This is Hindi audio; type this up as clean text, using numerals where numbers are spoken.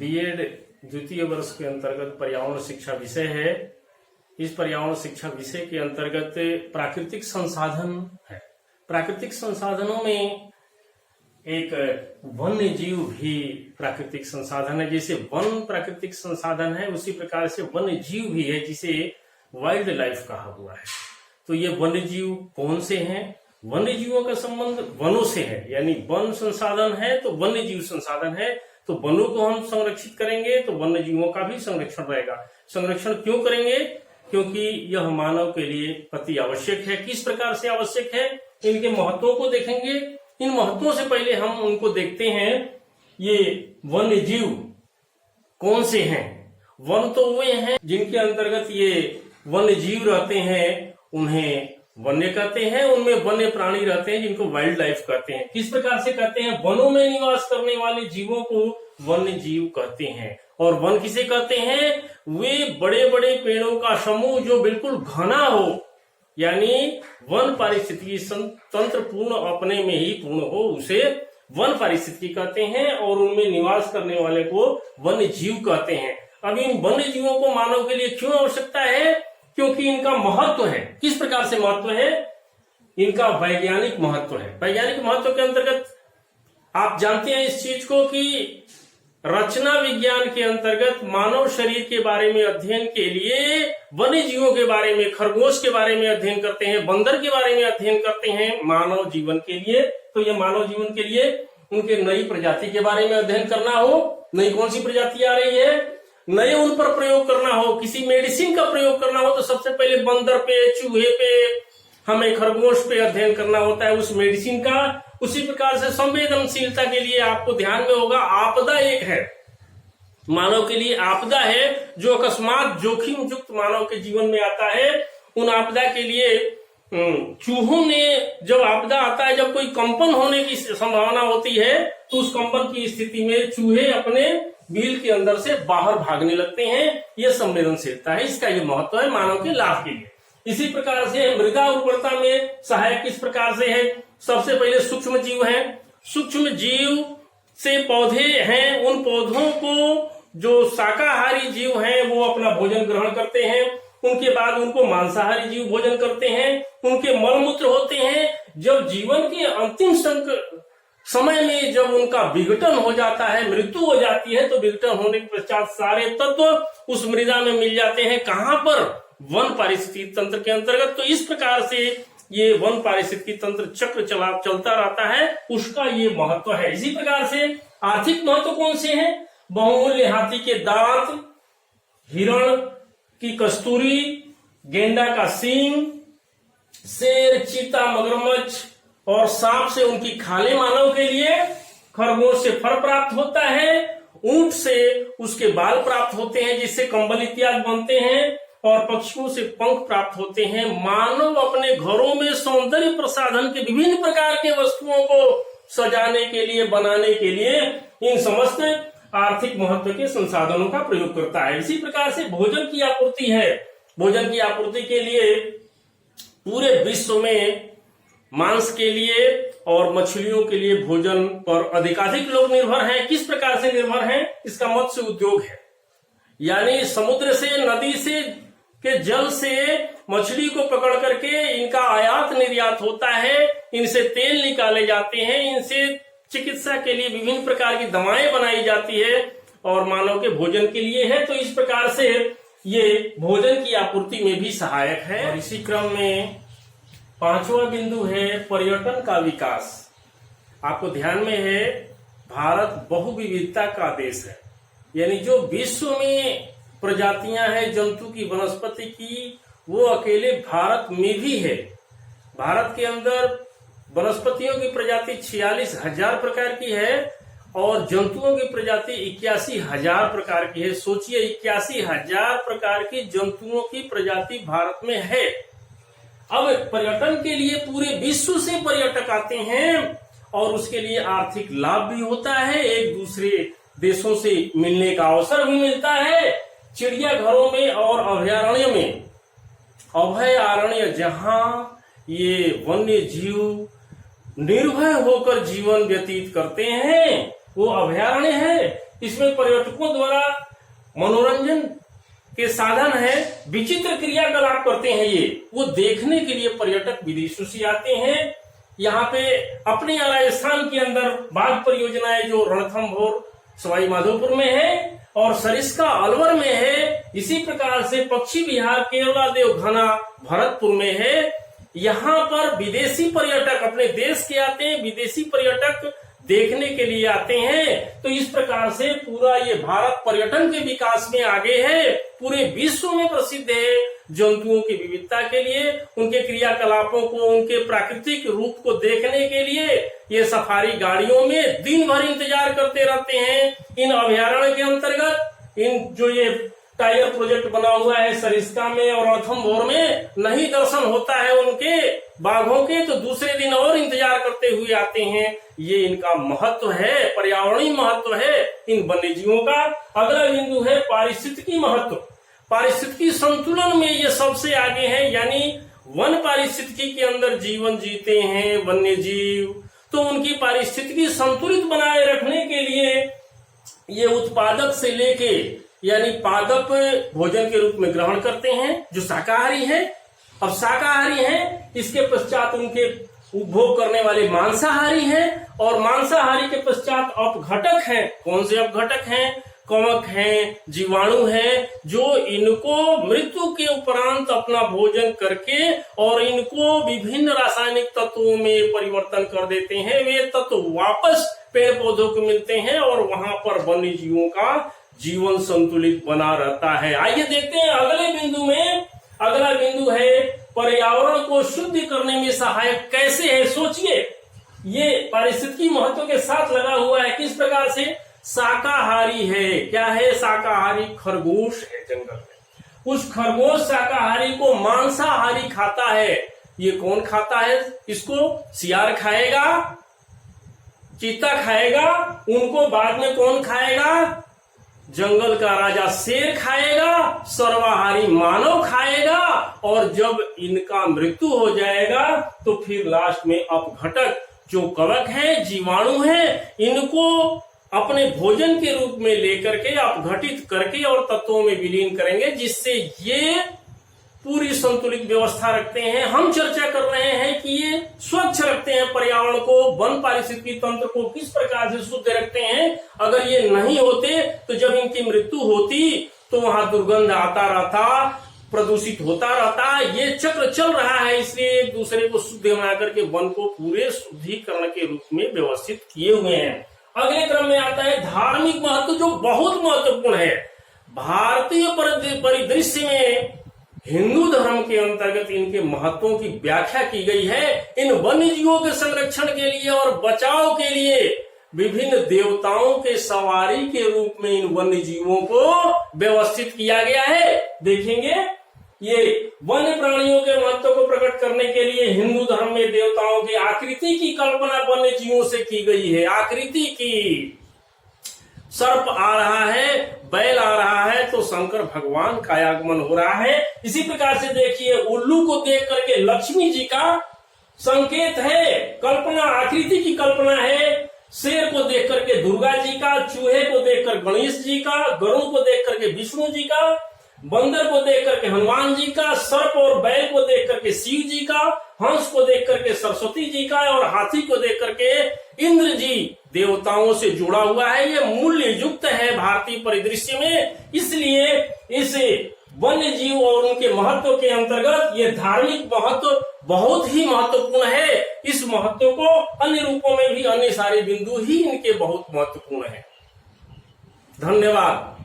बीएड द्वितीय वर्ष के अंतर्गत पर्यावरण शिक्षा विषय है। इस पर्यावरण शिक्षा विषय के अंतर्गत प्राकृतिक संसाधन है। प्राकृतिक संसाधनों में एक वन्य जीव भी प्राकृतिक संसाधन है। जैसे वन प्राकृतिक संसाधन है, उसी प्रकार से वन्य जीव भी है, जिसे वाइल्ड लाइफ कहा हुआ है। तो ये वन्य जीव कौन से हैं? वन्य जीवों का संबंध वनों से है, यानी वन संसाधन है तो वन्य जीव संसाधन है। तो वनों को हम संरक्षित करेंगे तो वन्य जीवों का भी संरक्षण रहेगा। संरक्षण क्यों करेंगे? क्योंकि यह मानव के लिए अति आवश्यक है। किस प्रकार से आवश्यक है, इनके महत्वों को देखेंगे। इन महत्वों से पहले हम उनको देखते हैं। ये वन्य जीव कौन से हैं? वन तो वे हैं जिनके अंतर्गत ये वन्य जीव रहते हैं, उन्हें वन्य कहते हैं। उनमें वन्य प्राणी रहते हैं जिनको वाइल्ड लाइफ कहते हैं। किस प्रकार से कहते हैं? वनों में निवास करने वाले जीवों को वन्य जीव कहते हैं। और वन किसे कहते हैं? वे बड़े बड़े पेड़ों का समूह जो बिल्कुल घना हो, यानी वन पारिस्थितिकी तंत्र पूर्ण अपने में ही पूर्ण हो, उसे वन पारिस्थितिकी कहते हैं। और उनमें निवास करने वाले को वन्य जीव कहते हैं। अब इन वन्य जीवों को मानव के लिए क्यों आवश्यकता है? क्योंकि इनका महत्व है। किस प्रकार से महत्व है? इनका वैज्ञानिक महत्व है। वैज्ञानिक महत्व के अंतर्गत आप जानते हैं इस चीज को कि रचना विज्ञान के अंतर्गत मानव शरीर के बारे में अध्ययन के लिए वन्य जीवों के बारे में, खरगोश के बारे में अध्ययन करते हैं, बंदर के बारे में अध्ययन करते हैं मानव जीवन के लिए। तो ये मानव जीवन के लिए उनके नई प्रजाति के बारे में अध्ययन करना हो, नई कौन सी प्रजाति आ रही है, नए उन पर प्रयोग करना हो, किसी मेडिसिन का प्रयोग करना हो, तो सबसे पहले बंदर पे, चूहे पे, हमें खरगोश पे अध्ययन करना होता है उस मेडिसिन का। उसी प्रकार से संवेदनशीलता के लिए आपको ध्यान में होगा, आपदा एक है, मानव के लिए आपदा है जो अकस्मात जोखिम युक्त मानव के जीवन में आता है। उन आपदा के लिए चूहों ने, जब आपदा आता है, जब कोई कंपन होने की संभावना होती है, तो उस कंपन की स्थिति में चूहे अपने बिल के अंदर से बाहर भागने लगते हैं। यह संवेदनशीलता है, इसका ये महत्व है मानव के लाभ के लिए। इसी प्रकार से मृदा उर्वरता में सहायक किस प्रकार से है? सबसे पहले सूक्ष्म जीव है। सूक्ष्म जीव से पौधे हैं, उन पौधों को जो शाकाहारी जीव हैं वो अपना भोजन ग्रहण करते हैं। उनके बाद उनको मांसाहारी जीव भोजन करते हैं। उनके मलमूत्र होते हैं। जब जीवन के अंतिम समय में जब उनका विघटन हो जाता है, मृत्यु हो जाती है, तो विघटन होने के पश्चात सारे तत्व उस मृदा में मिल जाते हैं। कहाँ पर? वन पारिस्थितिकी तंत्र के अंतर्गत। तो इस प्रकार से ये वन पारिस्थितिकी तंत्र चक्र चलता रहता है, उसका ये महत्व है। इसी प्रकार से आर्थिक महत्व कौन से हैं? बहुमूल्य हाथी के दांत, हिरण की कस्तूरी, गेंडा का सींग, शेर, चीता, मगरमच्छ और सांप से उनकी खालें मानव के लिए, खरगोश से फर प्राप्त होता है, ऊंट से उसके बाल प्राप्त होते हैं जिससे कंबल इत्यादि बनते हैं, और पक्षियों से पंख प्राप्त होते हैं। मानव अपने घरों में सौंदर्य प्रसाधन के विभिन्न प्रकार के वस्तुओं को सजाने के लिए, बनाने के लिए इन समस्त आर्थिक महत्व के संसाधनों का प्रयोग करता है। इसी प्रकार से भोजन की आपूर्ति है। भोजन की आपूर्ति के लिए पूरे विश्व में मांस के लिए और मछलियों के लिए भोजन पर अधिकाधिक लोग निर्भर हैं। किस प्रकार से निर्भर हैं? इसका मत्स्य उद्योग है, यानी समुद्र से, नदी से के जल से मछली को पकड़ करके इनका आयात निर्यात होता है। इनसे तेल निकाले जाते हैं, इनसे चिकित्सा के लिए विभिन्न प्रकार की दवाएं बनाई जाती है और मानव के भोजन के लिए है। तो इस प्रकार से ये भोजन की आपूर्ति में भी सहायक है। और इसी क्रम में पांचवा बिंदु है पर्यटन का विकास। आपको ध्यान में है, भारत बहुविविधता का देश है, यानी जो विश्व में प्रजातियां हैं जंतु की, वनस्पति की, वो अकेले भारत में भी है। भारत के अंदर वनस्पतियों की प्रजाति 46,000 प्रकार की है और जंतुओं की प्रजाति 81,000 प्रकार की है। सोचिए, 81,000 प्रकार की जंतुओं की प्रजाति भारत में है। अब पर्यटन के लिए पूरे विश्व से पर्यटक आते हैं और उसके लिए आर्थिक लाभ भी होता है, एक दूसरे देशों से मिलने का अवसर भी मिलता है। चिड़ियाघरों में और अभयारण्य में, अभयारण्य जहां ये वन्य जीव निर्भय होकर जीवन व्यतीत करते हैं, वो अभयारण्य है। इसमें पर्यटकों द्वारा मनोरंजन के साधन है, विचित्र क्रियाकलाप करते हैं। ये वो देखने के लिए पर्यटक विदेशों से आते हैं। यहाँ पे अपने राजस्थान के अंदर बाघ परियोजनाएं जो रणथंभौर सवाई माधोपुर में है और सरिस्का अलवर में है, इसी प्रकार से पक्षी विहार केवला देव घना भरतपुर में है। यहाँ पर विदेशी पर्यटक अपने देश के आते हैं, विदेशी पर्यटक देखने के लिए आते हैं। तो इस प्रकार से पूरा ये भारत पर्यटन के विकास में आगे है, पूरे विश्व में प्रसिद्ध है जंतुओं की विविधता के लिए, उनके क्रियाकलापों को, उनके प्राकृतिक रूप को देखने के लिए ये सफारी गाड़ियों में दिन भर इंतजार करते रहते हैं। इन अभयारण्य के अंतर्गत इन जो ये टाइगर प्रोजेक्ट बना हुआ है सरिस्का में और रणथंभौर में, नहीं दर्शन होता है उनके बाघों के तो दूसरे दिन और इंतजार करते हुए आते हैं। ये इनका महत्व है, पर्यावरणीय महत्व है इन वन्य जीवों का। अगला बिंदु है पारिस्थितिकी महत्व। पारिस्थितिकी संतुलन में ये सबसे आगे है, यानी वन पारिस्थितिकी के अंदर जीवन जीते हैं वन्य जीव, तो उनकी पारिस्थितिकी संतुलित बनाए रखने के लिए ये उत्पादक से लेके यानी पादप भोजन के रूप में ग्रहण करते हैं जो शाकाहारी है। अब शाकाहारी हैं, इसके पश्चात उनके उपभोग करने वाले मांसाहारी हैं और मांसाहारी के पश्चात अपघटक हैं। कौन से अपघटक हैं? कवक हैं, जीवाणु हैं, जो इनको मृत्यु के उपरांत अपना भोजन करके और इनको विभिन्न रासायनिक तत्वों में परिवर्तन कर देते हैं। वे तत्व वापस पेड़ पौधों को मिलते हैं और वहां पर वन्य जीवों का जीवन संतुलित बना रहता है। आइए देखते हैं अगले बिंदु में। अगला बिंदु है पर्यावरण को शुद्ध करने में सहायक कैसे है। सोचिए, ये पारिस्थितिकी महत्व के साथ लगा हुआ है। किस प्रकार से? शाकाहारी है। क्या है? शाकाहारी खरगोश है जंगल में। उस खरगोश शाकाहारी को मांसाहारी खाता है। ये कौन खाता है? इसको सियार खाएगा, चीता खाएगा, उनको बाद में कौन खाएगा? जंगल का राजा शेर खाएगा, सर्वाहारी मानव खाएगा और जब इनका मृत्यु हो जाएगा तो फिर लास्ट में अपघटक जो कवक है, जीवाणु है, इनको अपने भोजन के रूप में लेकर के अपघटित करके और तत्वों में विलीन करेंगे, जिससे ये पूरी संतुलित व्यवस्था रखते हैं। हम चर्चा कर रहे हैं कि ये स्वच्छ रखते हैं पर्यावरण को, वन पारिस्थितिकी तंत्र को किस प्रकार से शुद्ध रखते हैं। अगर ये नहीं होते तो जब इनकी मृत्यु होती तो वहां दुर्गंध आता रहता, प्रदूषित होता रहता। ये चक्र चल रहा है, इसलिए एक दूसरे को शुद्ध बना करके वन को पूरे शुद्धिकरण के रूप में व्यवस्थित किए हुए हैं। अगले क्रम में आता है धार्मिक महत्व, जो बहुत महत्वपूर्ण है। भारतीय परिदृश्य में हिंदू धर्म के अंतर्गत इनके महत्वों की व्याख्या की गई है। इन वन्य जीवों के संरक्षण के लिए और बचाव के लिए विभिन्न देवताओं के सवारी के रूप में इन वन्य जीवों को व्यवस्थित किया गया है। देखेंगे, ये वन्य प्राणियों के महत्व को प्रकट करने के लिए हिंदू धर्म में देवताओं की आकृति की कल्पना वन्य जीवों से की गई है। आकृति की, सर्प आ रहा है, बैल आ रहा है तो शंकर भगवान का आगमन हो रहा है। इसी प्रकार से देखिए, उल्लू को देख करके लक्ष्मी जी का संकेत है, कल्पना, आकृति की कल्पना है। शेर को देख करके दुर्गा जी का, चूहे को देखकर गणेश जी का, गरुड़ को देख करके विष्णु जी का, बंदर को देख करके हनुमान जी का, सर्प और बैल को देख करके शिव जी का, हंस को देख करके सरस्वती जी का और हाथी को देख करके इंद्र जी देवताओं से जुड़ा हुआ है। ये मूल्य युक्त है भारतीय परिदृश्य में। इसलिए इसे वन्य जीव और उनके महत्व के अंतर्गत ये धार्मिक महत्व बहुत ही महत्वपूर्ण है। इस महत्व को अन्य रूपों में भी अन्य सारे बिंदु ही इनके बहुत महत्वपूर्ण है। धन्यवाद।